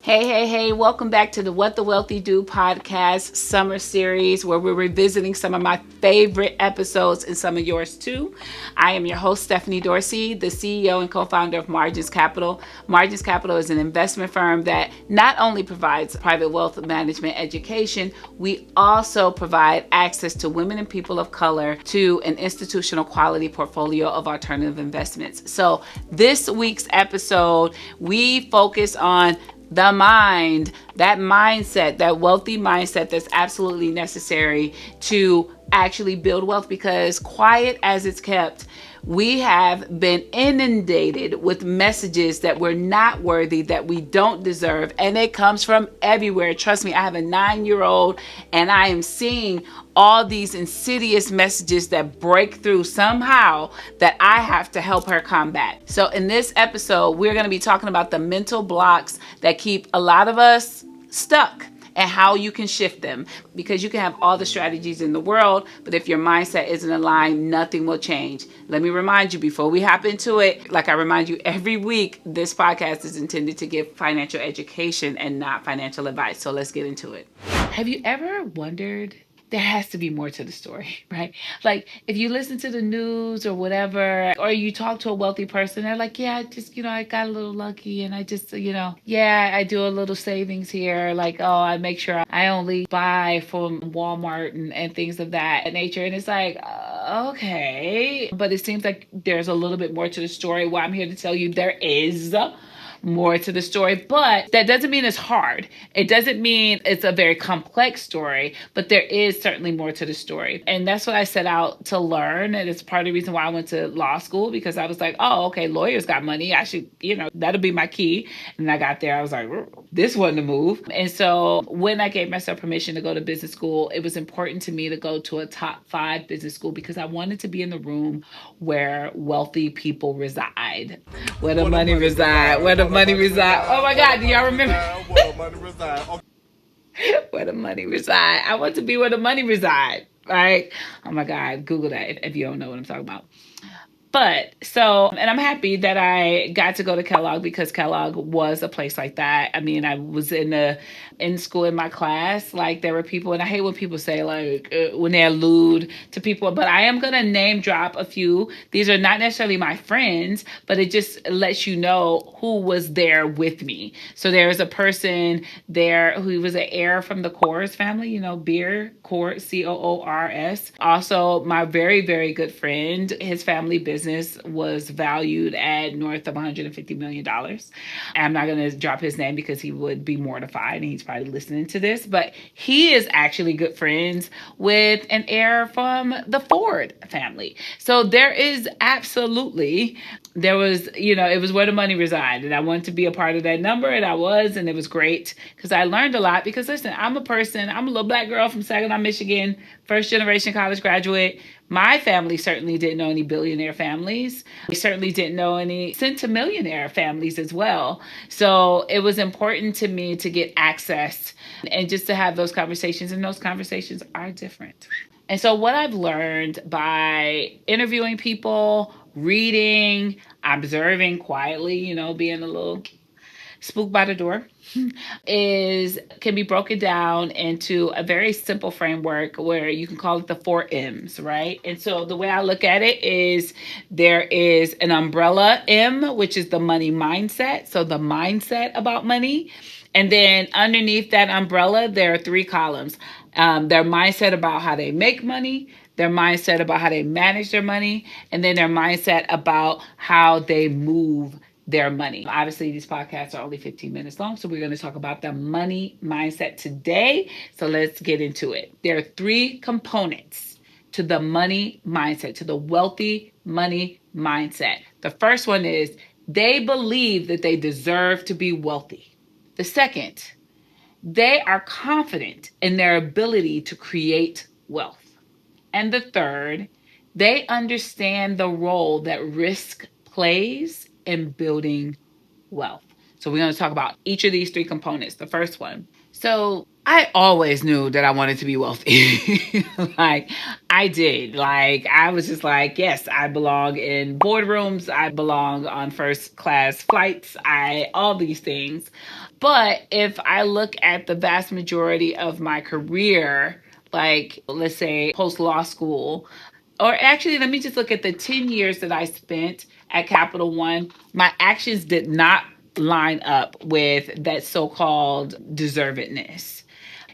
Hey, hey, hey, welcome back to the What the Wealthy Do podcast summer series where we're revisiting some of my favorite episodes and some of yours too. I am your host, Stephanie Dorsey, the CEO and co founder of Margins Capital. Margins Capital is an investment firm that not only provides private wealth management education, we also provide access to women and people of color to an institutional quality portfolio of alternative investments. So, this week's episode, we focus on the mind, that mindset, that wealthy mindset that's absolutely necessary to actually build wealth, because quiet as it's kept, we have been inundated with messages that we're not worthy, that we don't deserve, and it comes from everywhere. Trust me, I have a 9-year-old and I am seeing all these insidious messages that break through somehow that I have to help her combat. So in this episode, we're going to be talking about the mental blocks that keep a lot of us stuck and how you can shift them, because you can have all the strategies in the world, but if your mindset isn't aligned, nothing will change. Let me remind you before we hop into it, like I remind you every week, this podcast is intended to give financial education and not financial advice. So let's get into it. Have you ever wondered, there has to be more to the story, right? Like if you listen to the news or whatever, or you talk to a wealthy person, they're like, yeah, I got a little lucky and I just, yeah, I do a little savings here. Like, oh, I make sure I only buy from Walmart and things of that nature. And it's like, okay. But it seems like there's a little bit more to the story. Well, I'm here to tell you there is more to the story, but that doesn't mean it's hard. It doesn't mean it's a very complex story, but there is certainly more to the story. And that's what I set out to learn. And it's part of the reason why I went to law school, because I was like, oh, okay, lawyers got money. I should, that'll be my key. And I got there, I was like, this wasn't a move. And so when I gave myself permission to go to business school, it was important to me to go to a top 5 business school because I wanted to be in the room where wealthy people reside. Where the money reside. Where the money reside. Oh my God, do y'all remember? Where the money reside. Where the money reside. I want to be where the money reside. Right? Oh my God, Google that if you don't know what I'm talking about. But so, and I'm happy that I got to go to Kellogg, because Kellogg was a place like that. I mean, I was in school in my class, like there were people, and I hate when people say like when they allude to people, but I am gonna name drop a few. These are not necessarily my friends, but it just lets you know who was there with me. So there was a person there who was an heir from the Coors family, beer, Coors, Coors. Also, my very, very good friend, his family business was valued at north of $150 million. I'm not going to drop his name because he would be mortified and he's probably listening to this, but he is actually good friends with an heir from the Ford family. So there was, it was where the money resided. And I wanted to be a part of that number, and I was, and it was great because I learned a lot. Because listen, I'm a little black girl from Saginaw, Michigan, first generation college graduate. My family certainly didn't know any billionaire families. We certainly didn't know any centimillionaire families as well. So it was important to me to get access and just to have those conversations. And those conversations are different. And so what I've learned by interviewing people, reading, observing quietly, being a little spook by the door, is can be broken down into a very simple framework where you can call it the 4 M's, right? And so the way I look at it is there is an umbrella M, which is the money mindset. So the mindset about money. And then underneath that umbrella, there are 3 columns. Their mindset about how they make money, their mindset about how they manage their money, and then their mindset about how they move their money. Obviously, these podcasts are only 15 minutes long, so we're going to talk about the money mindset today. So let's get into it. There are 3 components to the money mindset, to the wealthy money mindset. The first one is they believe that they deserve to be wealthy. The second, they are confident in their ability to create wealth. And the third, they understand the role that risk plays in building wealth. So we're going to talk about each of these 3 components. The first one. So I always knew that I wanted to be wealthy. Like, I did. Like, I was just like, yes, I belong in boardrooms. I belong on first class flights. All these things. But if I look at the vast majority of my career, like, let's say post law school, or actually, let me just look at the 10 years that I spent at Capital One. My actions did not line up with that so called deservedness.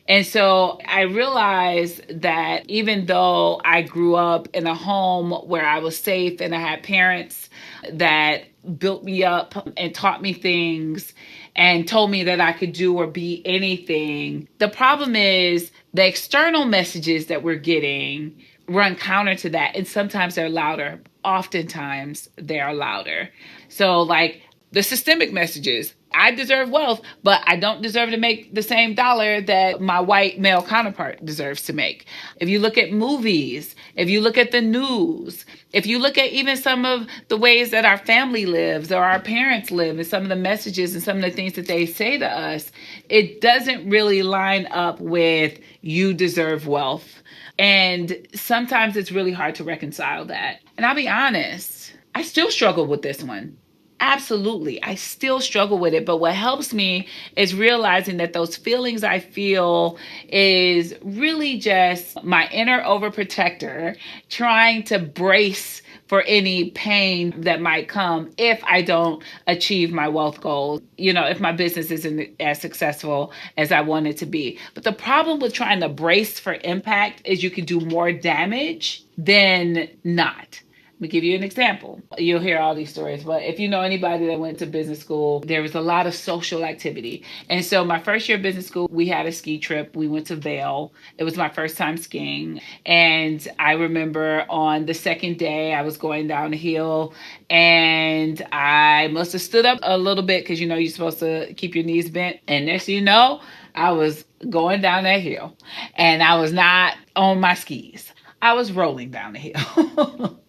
And so I realized that even though I grew up in a home where I was safe and I had parents that built me up and taught me things and told me that I could do or be anything, the problem is the external messages that we're getting run counter to that. And sometimes they're louder. Oftentimes they are louder. So, like, the systemic messages. I deserve wealth, but I don't deserve to make the same dollar that my white male counterpart deserves to make. If you look at movies, if you look at the news, if you look at even some of the ways that our family lives or our parents live and some of the messages and some of the things that they say to us, it doesn't really line up with you deserve wealth. And sometimes it's really hard to reconcile that. And I'll be honest, I still struggle with this one. Absolutely. I still struggle with it. But what helps me is realizing that those feelings I feel is really just my inner overprotector trying to brace for any pain that might come if I don't achieve my wealth goals, if my business isn't as successful as I want it to be. But the problem with trying to brace for impact is you can do more damage than not. Let me give you an example. You'll hear all these stories, but if you know anybody that went to business school, there was a lot of social activity. And so my first year of business school, we had a ski trip. We went to Vail. It was my first time skiing. And I remember on the second day, I was going down the hill and I must have stood up a little bit because, you're supposed to keep your knees bent. And next thing you know, I was going down that hill and I was not on my skis. I was rolling down the hill.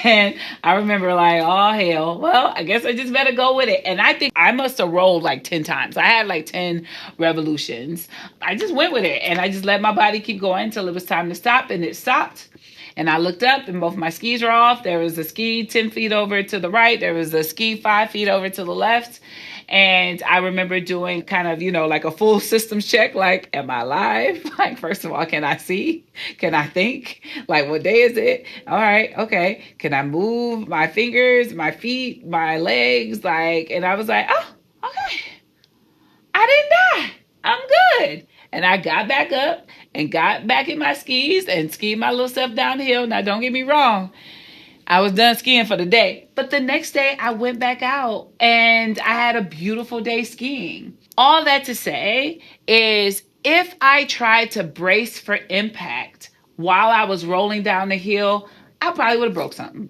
And I remember like, oh hell, well, I guess I just better go with it. And I think I must have rolled like 10 times. I had like 10 revolutions. I just went with it and I just let my body keep going until it was time to stop, and it stopped. And I looked up and both my skis were off. There was a ski 10 feet over to the right. There was a ski 5 feet over to the left. And I remember doing kind of, like a full systems check. Like, am I alive? Like, first of all, can I see? Can I think? Like, what day is it? All right. Okay. Can I move my fingers, my feet, my legs? Like, and I was like, oh, okay. I didn't die. I'm good. And I got back up and got back in my skis and skied my little self downhill. Now, don't get me wrong. I was done skiing for the day. But the next day I went back out and I had a beautiful day skiing. All that to say is if I tried to brace for impact while I was rolling down the hill, I probably would have broke something.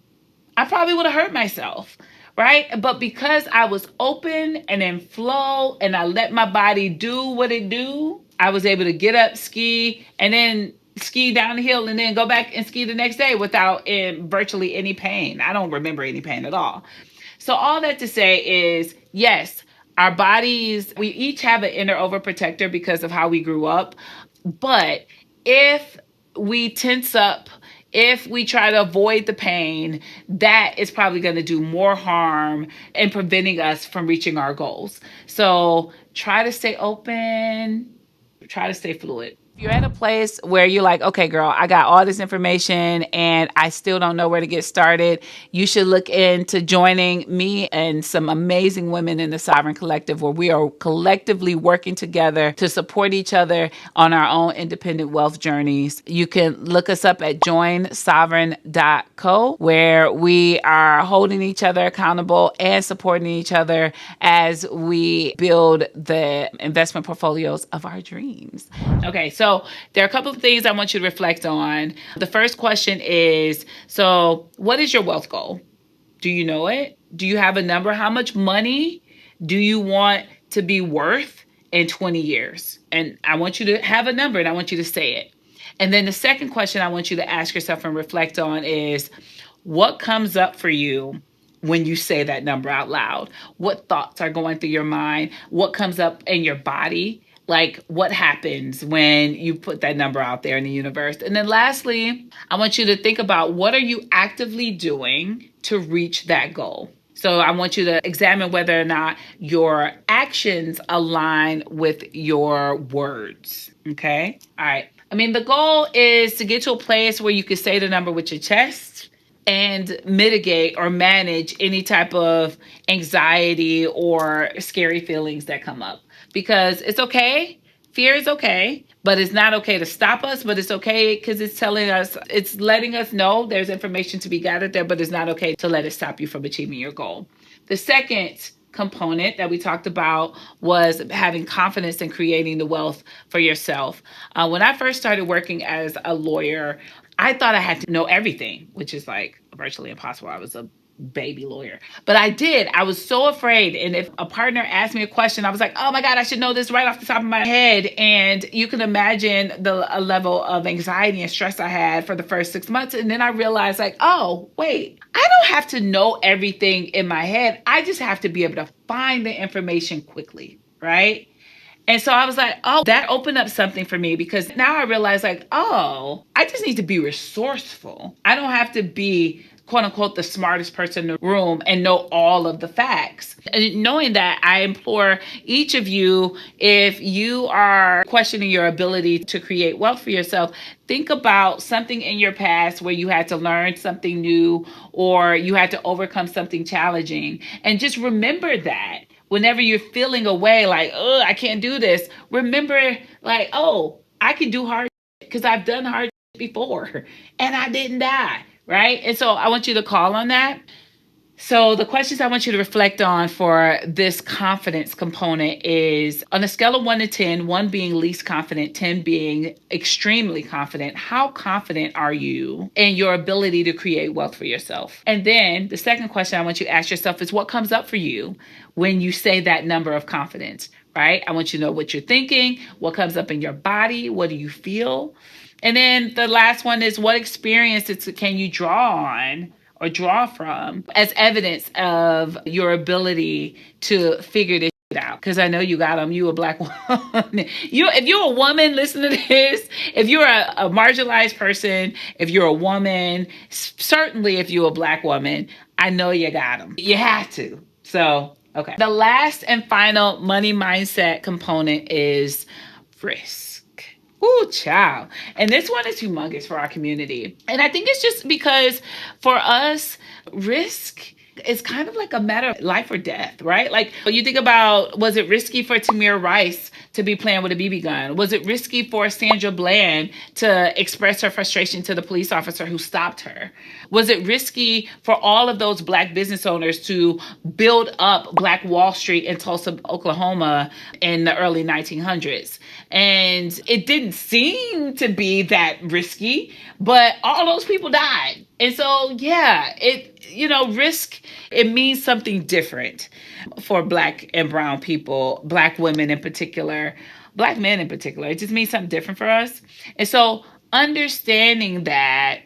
I probably would have hurt myself, right? But because I was open and in flow and I let my body do what it do, I was able to get up, ski, and then ski down the hill and then go back and ski the next day without virtually any pain. I don't remember any pain at all. So all that to say is, yes, our bodies, we each have an inner overprotector because of how we grew up. But if we tense up, if we try to avoid the pain, that is probably going to do more harm in preventing us from reaching our goals. So try to stay open, try to stay fluid. If you're at a place where you're like, okay, girl, I got all this information and I still don't know where to get started, you should look into joining me and some amazing women in the Sovereign Collective, where we are collectively working together to support each other on our own independent wealth journeys. You can look us up at joinsovereign.co, where we are holding each other accountable and supporting each other as we build the investment portfolios of our dreams. Okay, so there are a couple of things I want you to reflect on. The first question is, so what is your wealth goal? Do you know it? Do you have a number? How much money do you want to be worth in 20 years? And I want you to have a number and I want you to say it. And then the second question I want you to ask yourself and reflect on is, what comes up for you when you say that number out loud? What thoughts are going through your mind? What comes up in your body Like, what happens when you put that number out there in the universe? And then lastly, I want you to think about, what are you actively doing to reach that goal? So I want you to examine whether or not your actions align with your words. Okay. All right. I mean, the goal is to get to a place where you can say the number with your chest and mitigate or manage any type of anxiety or scary feelings that come up. Because it's okay. Fear is okay, but it's not okay to stop us, but it's okay because it's telling us, it's letting us know there's information to be gathered there, but it's not okay to let it stop you from achieving your goal. The second component that we talked about was having confidence in creating the wealth for yourself. When I first started working as a lawyer, I thought I had to know everything, which is like virtually impossible. I was a baby lawyer, but I did. I was so afraid. And if a partner asked me a question, I was like, oh my God, I should know this right off the top of my head. And you can imagine the a level of anxiety and stress I had for the first 6 months. And then I realized, like, oh, wait, I don't have to know everything in my head. I just have to be able to find the information quickly, right? And so I was like, oh, that opened up something for me, because now I realize, like, oh, I just need to be resourceful. I don't have to be, quote unquote, the smartest person in the room and know all of the facts. And knowing that, I implore each of you, if you are questioning your ability to create wealth for yourself, think about something in your past where you had to learn something new or you had to overcome something challenging. And just remember that. Whenever you're feeling away, like, oh, I can't do this, remember, like, oh, I can do hard because I've done hard before and I didn't die, right? And so I want you to call on that. So the questions I want you to reflect on for this confidence component is, on a scale of 1 to 10, 1 being least confident, 10 being extremely confident, how confident are you in your ability to create wealth for yourself? And then the second question I want you to ask yourself is, what comes up for you when you say that number of confidence, right? I want you to know what you're thinking, what comes up in your body, what do you feel? And then the last one is, what experiences can you draw on or draw from as evidence of your ability to figure this out? Because I know you got them. You a black woman. If you're a woman, listen to this. If you're a marginalized person, if you're a woman, certainly if you're a black woman, I know you got them. You have to. So, okay. The last and final money mindset component is risk. Ooh, child. And this one is humongous for our community. And I think it's just because for us, risk is kind of like a matter of life or death, right? Like, you think about, was it risky for Tamir Rice to be playing with a BB gun? Was it risky for Sandra Bland to express her frustration to the police officer who stopped her? Was it risky for all of those black business owners to build up Black Wall Street in Tulsa, Oklahoma in the early 1900s? And it didn't seem to be that risky, but all those people died. And so, yeah, risk, it means something different for Black and brown people, Black women in particular, Black men in particular. It just means something different for us. And so understanding that,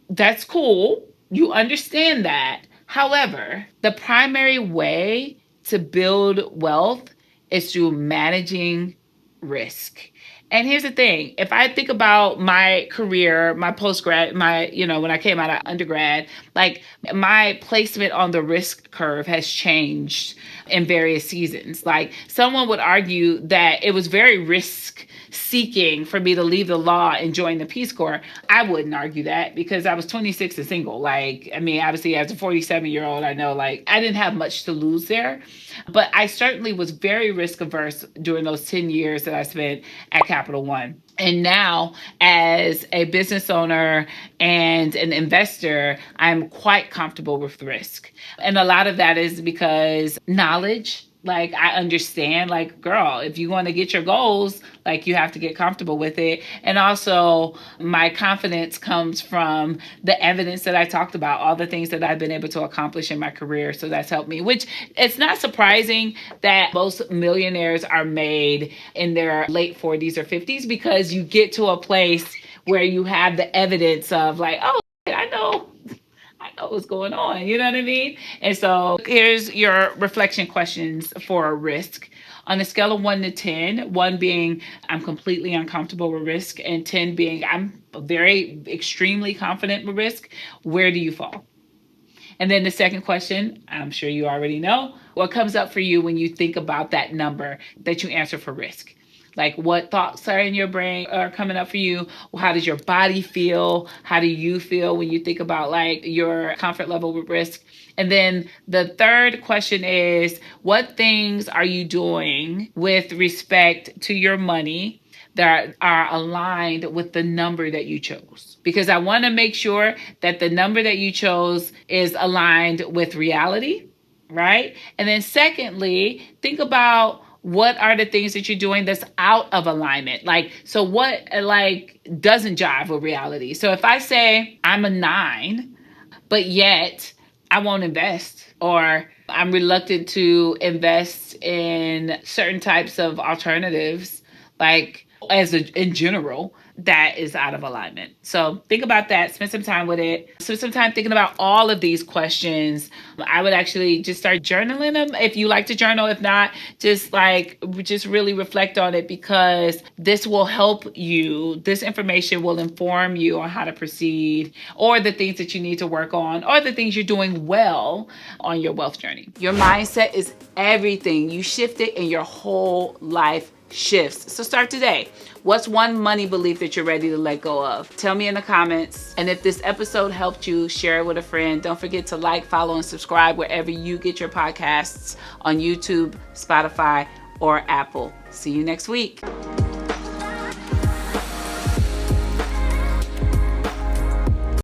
that's cool. You understand that. However, the primary way to build wealth is through managing risk. And here's the thing. If I think about my career, my postgrad, when I came out of undergrad, like, my placement on the risk curve has changed in various seasons. Like, someone would argue that it was very risk seeking for me to leave the law and join the Peace Corps. I wouldn't argue that, because I was 26 and single. Like, I mean, obviously as a 47-year-old, I know, like, I didn't have much to lose there, but I certainly was very risk averse during those 10 years that I spent at Capital One. And now, as a business owner and an investor, I'm quite comfortable with risk. And a lot of that is because knowledge. Like, I understand, like, girl, if you want to get your goals, like, you have to get comfortable with it. And also, my confidence comes from the evidence that I talked about, all the things that I've been able to accomplish in my career. So that's helped me, which, it's not surprising that most millionaires are made in their late 40s or 50s, because you get to a place where you have the evidence of, like, oh, I know what's going on. You know what I mean? And so here's your reflection questions for risk. On a scale of 1 to 10, 1 being I'm completely uncomfortable with risk, and 10 being I'm very extremely confident with risk, where do you fall? And then the second question, I'm sure you already know, what comes up for you when you think about that number that you answer for risk? Like, what thoughts are in your brain are coming up for you? How does your body feel? How do you feel when you think about like your comfort level with risk? And then the third question is, what things are you doing with respect to your money that are aligned with the number that you chose? Because I want to make sure that the number that you chose is aligned with reality, right? And then secondly, think about what are the things that you're doing that's out of alignment. Like, so what like doesn't jive with reality? So if I say I'm a 9, but yet I won't invest, or I'm reluctant to invest in certain types of alternatives, like in general, that is out of alignment. So think about that, spend some time with it. Spend some time thinking about all of these questions. I would actually just start journaling them if you like to journal. If not, just really reflect on it, because this will help you. This information will inform you on how to proceed, or the things that you need to work on, or the things you're doing well on your wealth journey. Your mindset is everything. You shift it and your whole life shifts. So start today. What's one money belief that you're ready to let go of? Tell me in the comments. And if this episode helped you, share it with a friend. Don't forget to like, follow, and subscribe wherever you get your podcasts, on YouTube, Spotify, or Apple. See you next week.